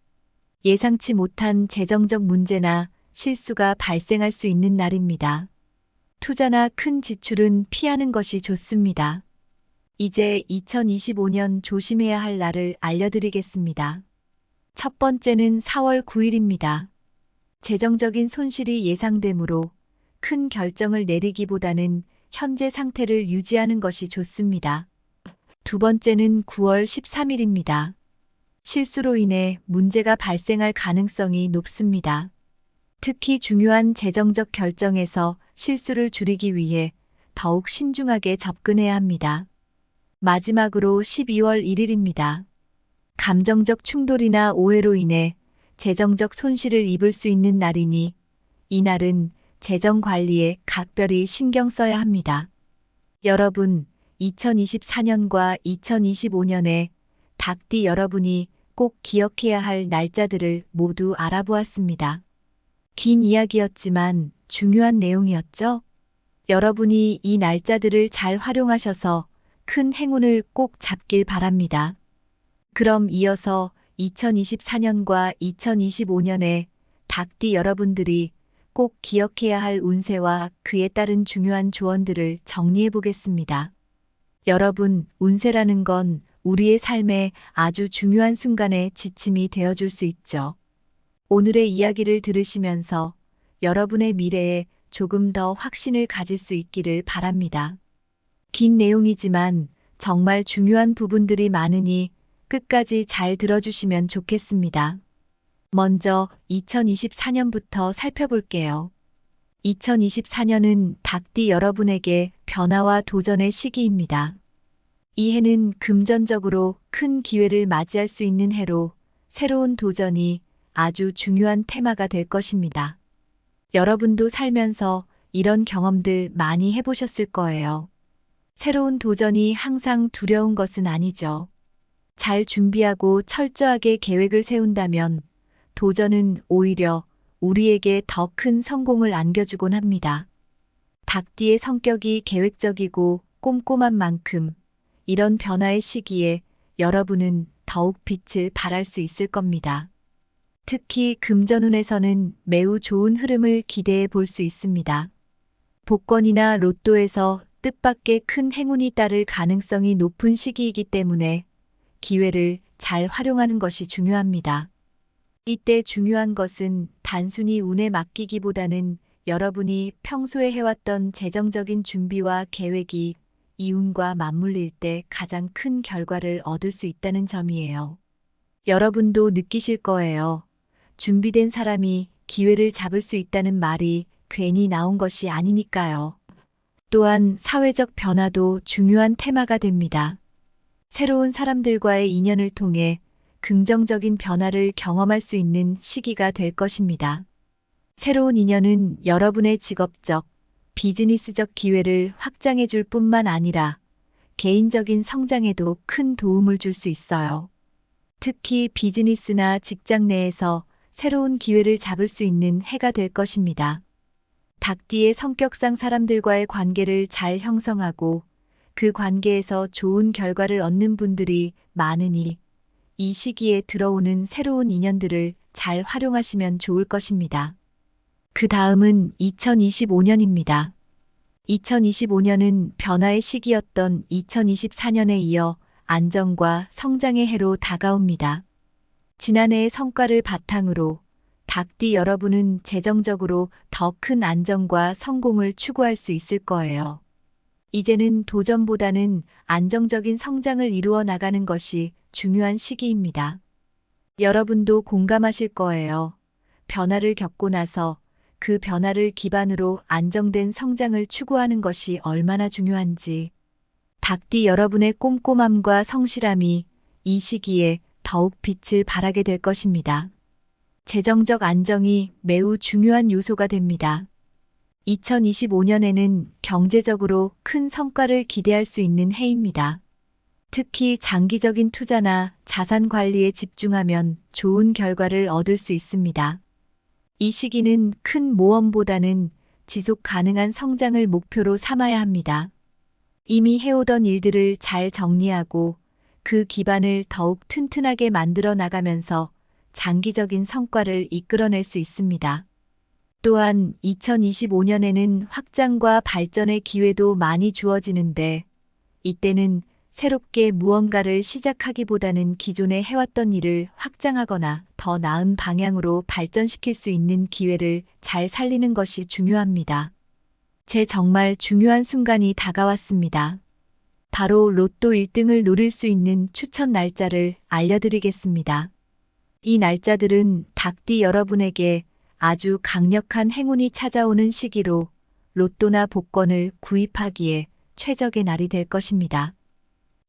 예상치 못한 재정적 문제나 실수가 발생할 수 있는 날입니다. 투자나 큰 지출은 피하는 것이 좋습니다. 이제 2025년 조심해야 할 날을 알려드리겠습니다. 첫 번째는 4월 9일입니다. 재정적인 손실이 예상되므로 큰 결정을 내리기보다는 현재 상태를 유지하는 것이 좋습니다. 두 번째는 9월 13일입니다. 실수로 인해 문제가 발생할 가능성이 높습니다. 특히 중요한 재정적 결정에서 실수를 줄이기 위해 더욱 신중하게 접근해야 합니다. 마지막으로 12월 1일입니다. 감정적 충돌이나 오해로 인해 재정적 손실을 입을 수 있는 날이니 이 날은 재정 관리에 각별히 신경 써야 합니다. 여러분, 2024년과 2025년에 닭띠 여러분이 꼭 기억해야 할 날짜들을 모두 알아보았습니다. 긴 이야기였지만 중요한 내용이었죠? 여러분이 이 날짜들을 잘 활용하셔서 큰 행운을 꼭 잡길 바랍니다. 그럼 이어서 2024년과 2025년에 닭띠 여러분들이 꼭 기억해야 할 운세와 그에 따른 중요한 조언들을 정리해 보겠습니다. 여러분, 운세라는 건 우리의 삶에 아주 중요한 순간에 지침이 되어줄 수 있죠. 오늘의 이야기를 들으시면서 여러분의 미래에 조금 더 확신을 가질 수 있기를 바랍니다. 긴 내용이지만 정말 중요한 부분들이 많으니 끝까지 잘 들어주시면 좋겠습니다. 먼저 2024년부터 살펴볼게요. 2024년은 닭띠 여러분에게 변화와 도전의 시기입니다. 이 해는 금전적으로 큰 기회를 맞이할 수 있는 해로 새로운 도전이 아주 중요한 테마가 될 것입니다. 여러분도 살면서 이런 경험들 많이 해보셨을 거예요. 새로운 도전이 항상 두려운 것은 아니죠. 잘 준비하고 철저하게 계획을 세운다면 도전은 오히려 우리에게 더 큰 성공을 안겨주곤 합니다. 닭띠의 성격이 계획적이고 꼼꼼한 만큼 이런 변화의 시기에 여러분은 더욱 빛을 발할 수 있을 겁니다. 특히 금전운에서는 매우 좋은 흐름을 기대해 볼 수 있습니다. 복권이나 로또에서 뜻밖의 큰 행운이 따를 가능성이 높은 시기이기 때문에 기회를 잘 활용하는 것이 중요합니다. 이때 중요한 것은 단순히 운에 맡기기보다는 여러분이 평소에 해왔던 재정적인 준비와 계획이 이 운과 맞물릴 때 가장 큰 결과를 얻을 수 있다는 점이에요. 여러분도 느끼실 거예요. 준비된 사람이 기회를 잡을 수 있다는 말이 괜히 나온 것이 아니니까요. 또한 사회적 변화도 중요한 테마가 됩니다. 새로운 사람들과의 인연을 통해 긍정적인 변화를 경험할 수 있는 시기가 될 것입니다. 새로운 인연은 여러분의 직업적, 비즈니스적 기회를 확장해 줄 뿐만 아니라 개인적인 성장에도 큰 도움을 줄 수 있어요. 특히 비즈니스나 직장 내에서 새로운 기회를 잡을 수 있는 해가 될 것입니다. 닭띠의 성격상 사람들과의 관계를 잘 형성하고 그 관계에서 좋은 결과를 얻는 분들이 많으니 이 시기에 들어오는 새로운 인연들을 잘 활용하시면 좋을 것입니다. 그 다음은 2025년입니다. 2025년은 변화의 시기였던 2024년에 이어 안정과 성장의 해로 다가옵니다. 지난해의 성과를 바탕으로 닭띠 여러분은 재정적으로 더 큰 안정과 성공을 추구할 수 있을 거예요. 이제는 도전보다는 안정적인 성장을 이루어 나가는 것이 중요한 시기입니다. 여러분도 공감하실 거예요. 변화를 겪고 나서 그 변화를 기반으로 안정된 성장을 추구하는 것이 얼마나 중요한지. 닭띠 여러분의 꼼꼼함과 성실함이 이 시기에 더욱 빛을 발하게 될 것입니다. 재정적 안정이 매우 중요한 요소가 됩니다. 2025년에는 경제적으로 큰 성과를 기대할 수 있는 해입니다. 특히 장기적인 투자나 자산 관리에 집중하면 좋은 결과를 얻을 수 있습니다. 이 시기는 큰 모험보다는 지속 가능한 성장을 목표로 삼아야 합니다. 이미 해오던 일들을 잘 정리하고 그 기반을 더욱 튼튼하게 만들어 나가면서 장기적인 성과를 이끌어낼 수 있습니다. 또한 2025년에는 확장과 발전의 기회도 많이 주어지는데 이때는 새롭게 무언가를 시작하기보다는 기존에 해왔던 일을 확장하거나 더 나은 방향으로 발전시킬 수 있는 기회를 잘 살리는 것이 중요합니다. 제 정말 중요한 순간이 다가왔습니다. 바로 로또 1등을 노릴 수 있는 추천 날짜를 알려드리겠습니다. 이 날짜들은 닭띠 여러분에게 아주 강력한 행운이 찾아오는 시기로 로또나 복권을 구입하기에 최적의 날이 될 것입니다.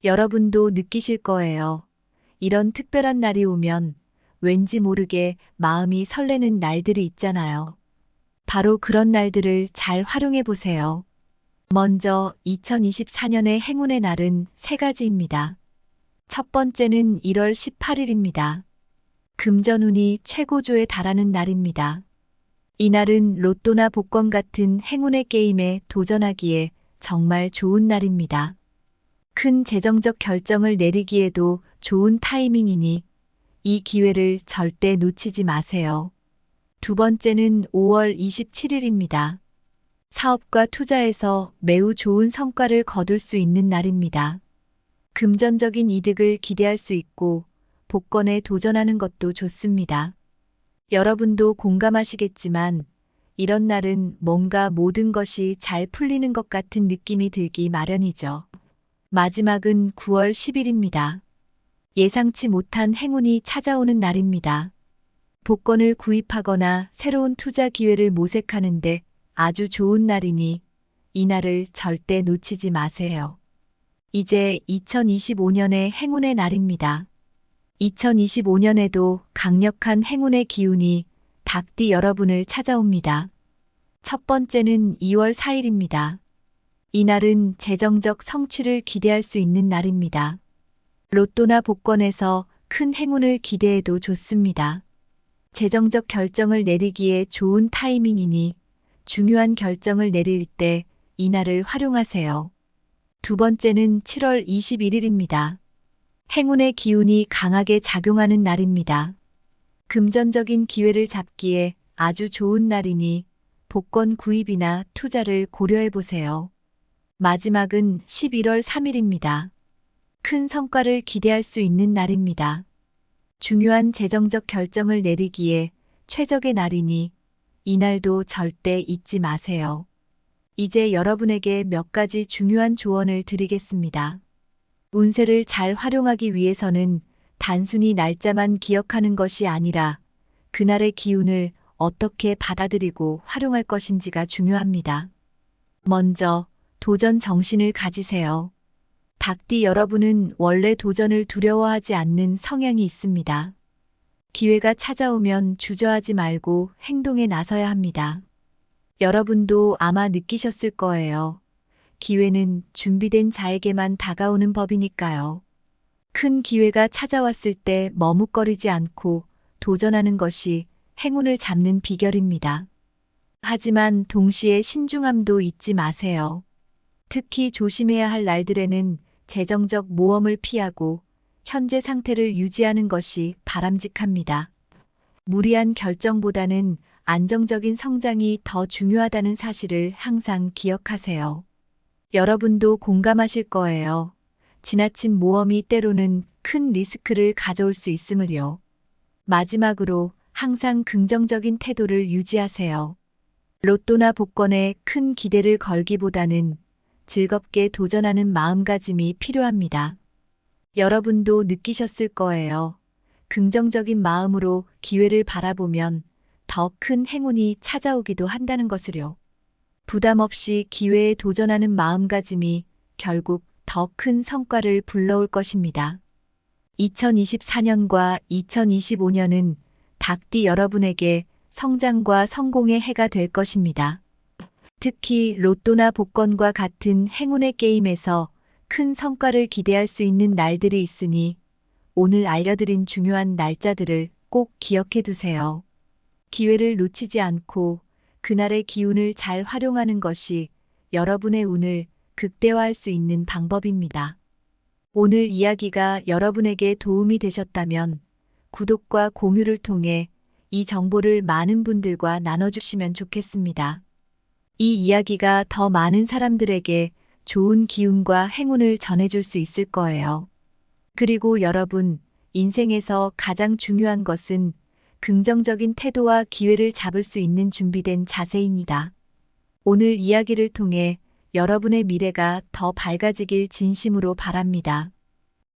여러분도 느끼실 거예요. 이런 특별한 날이 오면 왠지 모르게 마음이 설레는 날들이 있잖아요. 바로 그런 날들을 잘 활용해 보세요. 먼저 2024년의 행운의 날은 3가지입니다. 첫 번째는 1월 18일입니다. 금전운이 최고조에 달하는 날입니다. 이 날은 로또나 복권 같은 행운의 게임에 도전하기에 정말 좋은 날입니다. 큰 재정적 결정을 내리기에도 좋은 타이밍이니 이 기회를 절대 놓치지 마세요. 두 번째는 5월 27일입니다. 사업과 투자에서 매우 좋은 성과를 거둘 수 있는 날입니다. 금전적인 이득을 기대할 수 있고 복권에 도전하는 것도 좋습니다. 여러분도 공감하시겠지만 이런 날은 뭔가 모든 것이 잘 풀리는 것 같은 느낌이 들기 마련이죠. 마지막은 9월 10일입니다. 예상치 못한 행운이 찾아오는 날입니다. 복권을 구입하거나 새로운 투자 기회를 모색하는데 아주 좋은 날이니 이 날을 절대 놓치지 마세요. 이제 2025년의 행운의 날입니다. 2025년에도 강력한 행운의 기운이 닭띠 여러분을 찾아옵니다. 첫 번째는 2월 4일입니다. 이 날은 재정적 성취를 기대할 수 있는 날입니다. 로또나 복권에서 큰 행운을 기대해도 좋습니다. 재정적 결정을 내리기에 좋은 타이밍이니 중요한 결정을 내릴 때 이 날을 활용하세요. 두 번째는 7월 21일입니다. 행운의 기운이 강하게 작용하는 날입니다. 금전적인 기회를 잡기에 아주 좋은 날이니 복권 구입이나 투자를 고려해 보세요. 마지막은 11월 3일입니다. 큰 성과를 기대할 수 있는 날입니다. 중요한 재정적 결정을 내리기에 최적의 날이니 이 날도 절대 잊지 마세요. 이제 여러분에게 몇 가지 중요한 조언을 드리겠습니다. 운세를 잘 활용하기 위해서는 단순히 날짜만 기억하는 것이 아니라 그날의 기운을 어떻게 받아들이고 활용할 것인지가 중요합니다. 먼저 도전 정신을 가지세요. 닭띠 여러분은 원래 도전을 두려워하지 않는 성향이 있습니다. 기회가 찾아오면 주저하지 말고 행동에 나서야 합니다. 여러분도 아마 느끼셨을 거예요. 기회는 준비된 자에게만 다가오는 법이니까요. 큰 기회가 찾아왔을 때 머뭇거리지 않고 도전하는 것이 행운을 잡는 비결입니다. 하지만 동시에 신중함도 잊지 마세요. 특히 조심해야 할 날들에는 재정적 모험을 피하고 현재 상태를 유지하는 것이 바람직합니다. 무리한 결정보다는 안정적인 성장이 더 중요하다는 사실을 항상 기억하세요. 여러분도 공감하실 거예요. 지나친 모험이 때로는 큰 리스크를 가져올 수 있으므요. 마지막으로 항상 긍정적인 태도를 유지하세요. 로또나 복권에 큰 기대를 걸기보다는 즐겁게 도전하는 마음가짐이 필요합니다. 여러분도 느끼셨을 거예요. 긍정적인 마음으로 기회를 바라보면 더 큰 행운이 찾아오기도 한다는 것을요. 부담 없이 기회에 도전하는 마음가짐이 결국 더 큰 성과를 불러올 것입니다. 2024년과 2025년은 닭띠 여러분에게 성장과 성공의 해가 될 것입니다. 특히 로또나 복권과 같은 행운의 게임에서 큰 성과를 기대할 수 있는 날들이 있으니 오늘 알려드린 중요한 날짜들을 꼭 기억해 두세요. 기회를 놓치지 않고 그날의 기운을 잘 활용하는 것이 여러분의 운을 극대화할 수 있는 방법입니다. 오늘 이야기가 여러분에게 도움이 되셨다면 구독과 공유를 통해 이 정보를 많은 분들과 나눠주시면 좋겠습니다. 이 이야기가 더 많은 사람들에게 좋은 기운과 행운을 전해줄 수 있을 거예요. 그리고 여러분, 인생에서 가장 중요한 것은 긍정적인 태도와 기회를 잡을 수 있는 준비된 자세입니다. 오늘 이야기를 통해 여러분의 미래가 더 밝아지길 진심으로 바랍니다.